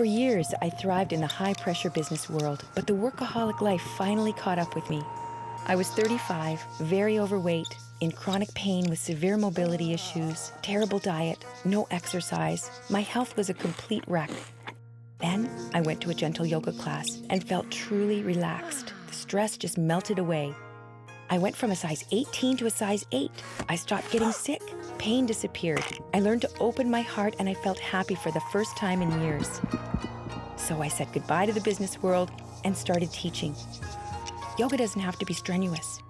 For years, I thrived in the high-pressure business world, but the workaholic life finally caught up with me. I was 35, very overweight, in chronic pain with severe mobility issues, terrible diet, no exercise. My health was a complete wreck. Then I went to a gentle yoga class and felt truly relaxed. The stress just melted away. I went from a size 18 to a size 8. I stopped getting sick. Pain disappeared. I learned to open my heart and I felt happy for the first time in years. So I said goodbye to the business world and started teaching. Yoga doesn't have to be strenuous.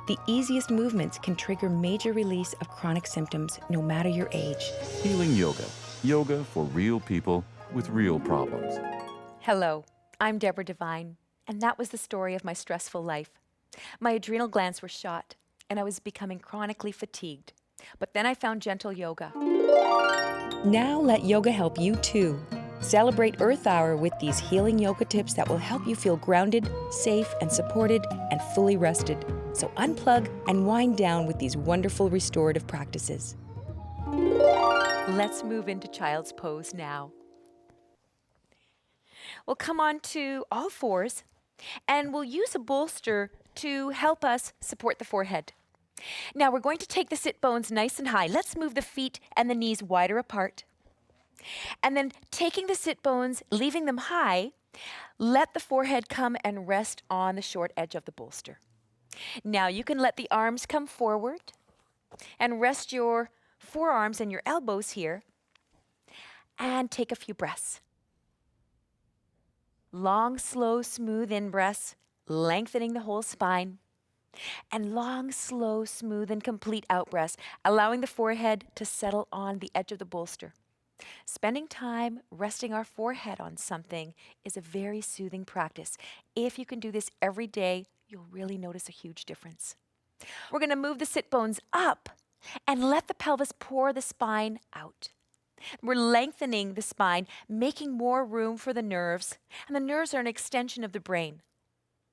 The easiest movements can trigger major release of chronic symptoms, no matter your age. Healing Yoga. Yoga for real people with real problems. Hello, I'm Deborah Devine, and that was the story of my stressful life. My adrenal glands were shot, and I was becoming chronically fatigued. But then I found gentle yoga. Now let yoga help you too. Celebrate Earth Hour with these healing yoga tips that will help you feel grounded, safe, and supported, and fully rested. So unplug and wind down with these wonderful restorative practices. Let's move into child's pose now. We'll come on to all fours, and we'll use a bolster to help us support the forehead. Now we're going to take the sit bones nice and high. Let's move the feet and the knees wider apart. And then taking the sit bones, leaving them high, let the forehead come and rest on the short edge of the bolster. Now you can let the arms come forward and rest your forearms and your elbows here and take a few breaths. Long, slow, smooth in-breaths, lengthening the whole spine. And long, slow, smooth, and complete out-breaths, allowing the forehead to settle on the edge of the bolster. Spending time resting our forehead on something is a very soothing practice. If you can do this every day, you'll really notice a huge difference. We're going to move the sit bones up and let the pelvis pour the spine out. We're lengthening the spine, making more room for the nerves, and the nerves are an extension of the brain.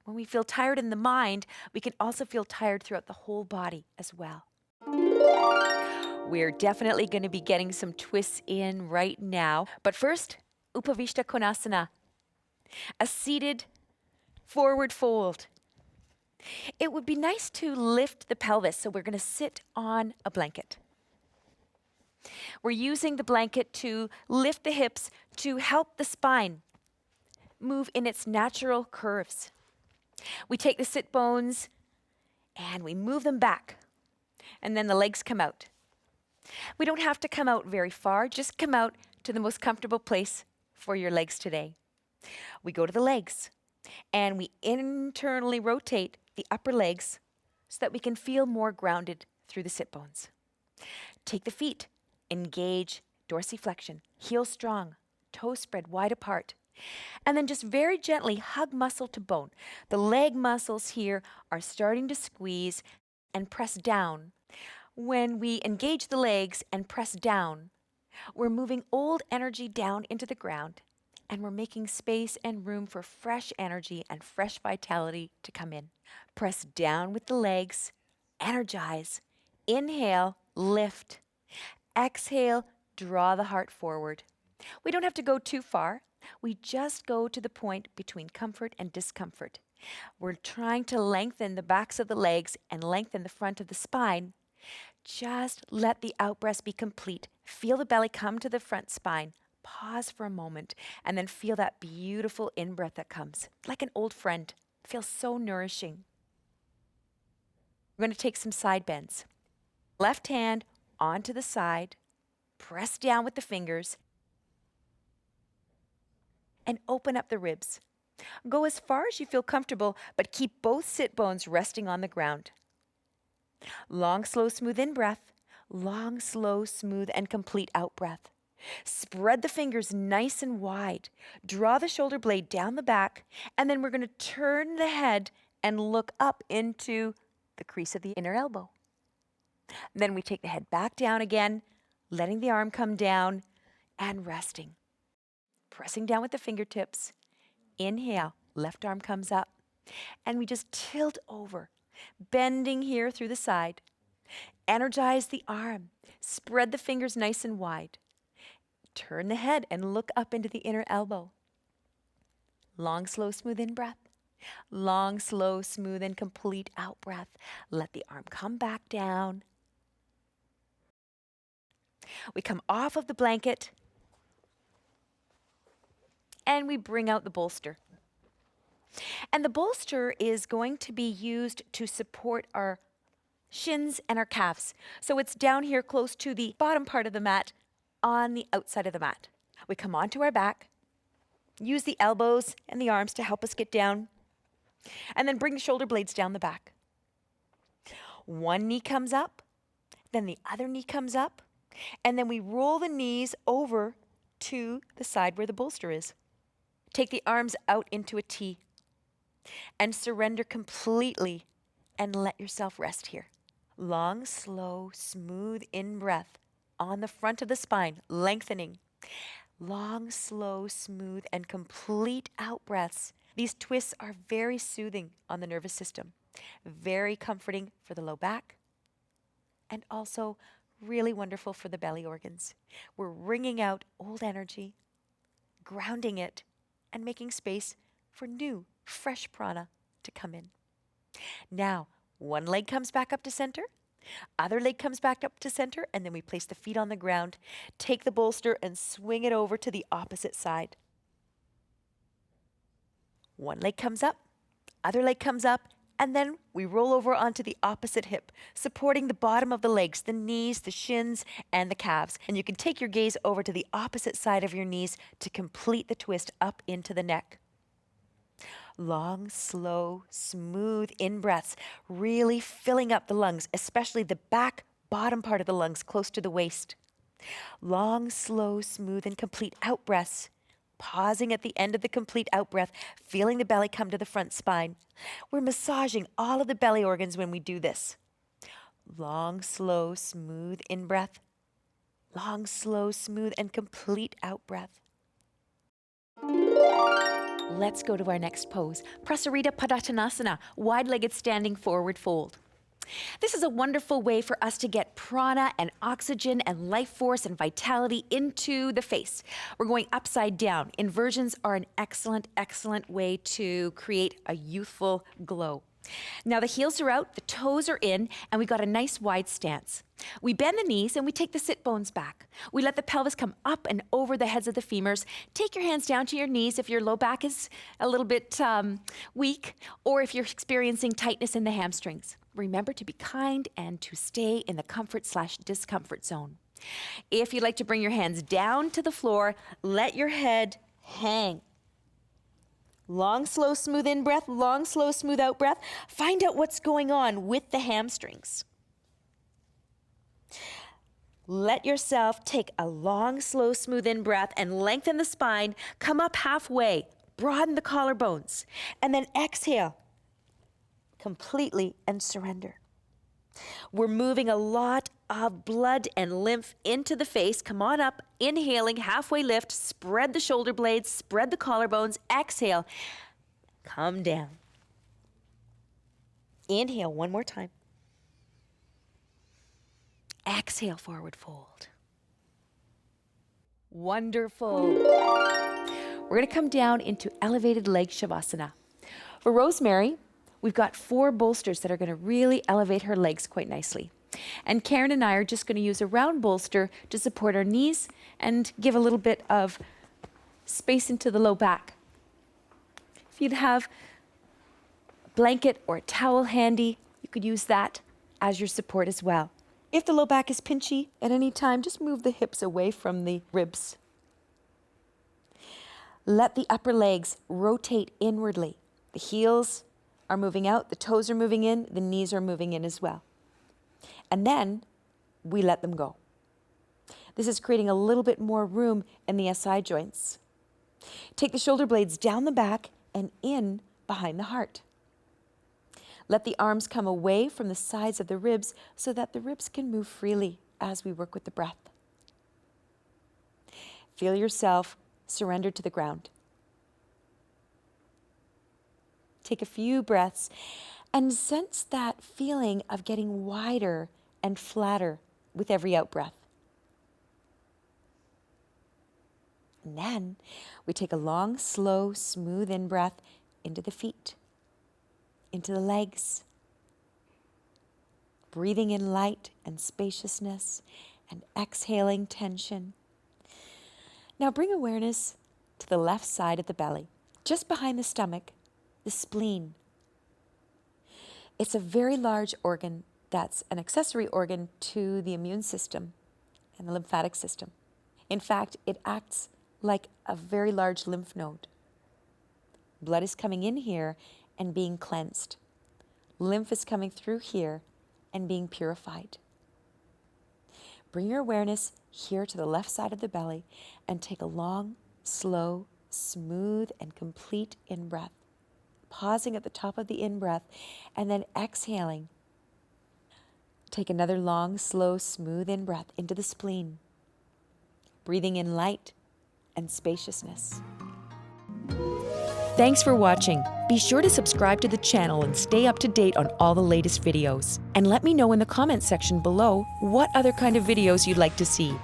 When we feel tired in the mind, we can also feel tired throughout the whole body as well. We're definitely going to be getting some twists in right now. But first, Upavistha Konasana, a seated forward fold. It would be nice to lift the pelvis, so we're going to sit on a blanket. We're using the blanket to lift the hips to help the spine move in its natural curves. We take the sit bones and we move them back, and then the legs come out. We don't have to come out very far, just come out to the most comfortable place for your legs today. We go to the legs and we internally rotate the upper legs so that we can feel more grounded through the sit bones. Take the feet, engage dorsiflexion, heels strong, toes spread wide apart. And then just very gently hug muscle to bone. The leg muscles here are starting to squeeze and press down. When we engage the legs and press down, we're moving old energy down into the ground, and we're making space and room for fresh energy and fresh vitality to come in. Press down with the legs, energize, inhale, lift, exhale, draw the heart forward. We don't have to go too far. We just go to the point between comfort and discomfort. We're trying to lengthen the backs of the legs and lengthen the front of the spine. Just let the out-breath be complete. Feel the belly come to the front spine. Pause for a moment and then feel that beautiful in-breath that comes, like an old friend. Feels so nourishing. We're going to take some side bends. Left hand onto the side, press down with the fingers, and open up the ribs. Go as far as you feel comfortable, but keep both sit bones resting on the ground. Long, slow, smooth in-breath. Long, slow, smooth, and complete out-breath. Spread the fingers nice and wide. Draw the shoulder blade down the back, and then we're going to turn the head and look up into the crease of the inner elbow. Then we take the head back down again, letting the arm come down and resting. Pressing down with the fingertips. Inhale, left arm comes up. And we just tilt over, bending here through the side. Energize the arm. Spread the fingers nice and wide. Turn the head and look up into the inner elbow. Long, slow, smooth in breath. Long, slow, smooth, and complete out breath. Let the arm come back down. We come off of the blanket and we bring out the bolster. And the bolster is going to be used to support our shins and our calves. So it's down here close to the bottom part of the mat on the outside of the mat. We come onto our back, use the elbows and the arms to help us get down, and then bring the shoulder blades down the back. One knee comes up, then the other knee comes up, and then we roll the knees over to the side where the bolster is. Take the arms out into a T and surrender completely and let yourself rest here. Long, slow, smooth in-breath on the front of the spine, lengthening. Long, slow, smooth, and complete out-breaths. These twists are very soothing on the nervous system, very comforting for the low back, and also really wonderful for the belly organs. We're wringing out old energy, grounding it, and making space for new, fresh prana to come in. Now, one leg comes back up to center, other leg comes back up to center, and then we place the feet on the ground, take the bolster and swing it over to the opposite side. One leg comes up, other leg comes up, and then we roll over onto the opposite hip, supporting the bottom of the legs, the knees, the shins, and the calves. And you can take your gaze over to the opposite side of your knees to complete the twist up into the neck. Long, slow, smooth in-breaths, really filling up the lungs, especially the back bottom part of the lungs close to the waist. Long, slow, smooth, and complete out-breaths, pausing at the end of the complete out-breath, feeling the belly come to the front spine. We're massaging all of the belly organs when we do this. Long, slow, smooth in-breath. Long, slow, smooth, and complete out-breath. Let's go to our next pose, Prasarita Padottanasana, wide-legged standing forward fold. This is a wonderful way for us to get prana and oxygen and life force and vitality into the face. We're going upside down. Inversions are an excellent, excellent way to create a youthful glow. Now the heels are out, the toes are in, and we got a nice wide stance. We bend the knees and we take the sit bones back. We let the pelvis come up and over the heads of the femurs. Take your hands down to your knees if your low back is a little bit weak, or if you're experiencing tightness in the hamstrings. Remember to be kind and to stay in the comfort/discomfort zone. If you'd like to bring your hands down to the floor, let your head hang. Long, slow, smooth in-breath, long, slow, smooth out-breath. Find out what's going on with the hamstrings. Let yourself take a long, slow, smooth in-breath and lengthen the spine. Come up halfway, broaden the collarbones, and then exhale completely and surrender. We're moving a lot of blood and lymph into the face. Come on up, inhaling, halfway lift, spread the shoulder blades, spread the collarbones, exhale, come down. Inhale one more time. Exhale, forward fold. Wonderful. We're going to come down into elevated leg Shavasana. For Rosemary, we've got 4 bolsters that are going to really elevate her legs quite nicely. And Karen and I are just going to use a round bolster to support our knees and give a little bit of space into the low back. If you'd have a blanket or a towel handy, you could use that as your support as well. If the low back is pinchy at any time, just move the hips away from the ribs. Let the upper legs rotate inwardly. The heels are moving out, the toes are moving in, the knees are moving in as well. And then we let them go. This is creating a little bit more room in the SI joints. Take the shoulder blades down the back and in behind the heart. Let the arms come away from the sides of the ribs so that the ribs can move freely as we work with the breath. Feel yourself surrender to the ground. Take a few breaths and sense that feeling of getting wider and flatter with every out breath. And then we take a long, slow, smooth in-breath into the feet, into the legs. Breathing in light and spaciousness and exhaling tension. Now bring awareness to the left side of the belly, just behind the stomach, the spleen. It's a very large organ that's an accessory organ to the immune system and the lymphatic system. In fact, it acts like a very large lymph node. Blood is coming in here and being cleansed. Lymph is coming through here and being purified. Bring your awareness here to the left side of the belly and take a long, slow, smooth, and complete in-breath. Pausing at the top of the in-breath and then exhaling. Take another long, slow, smooth in-breath into the spleen. Breathing in light and spaciousness. Thanks for watching. Be sure to subscribe to the channel and stay up to date on all the latest videos. And let me know in the comments section below what other kind of videos you'd like to see.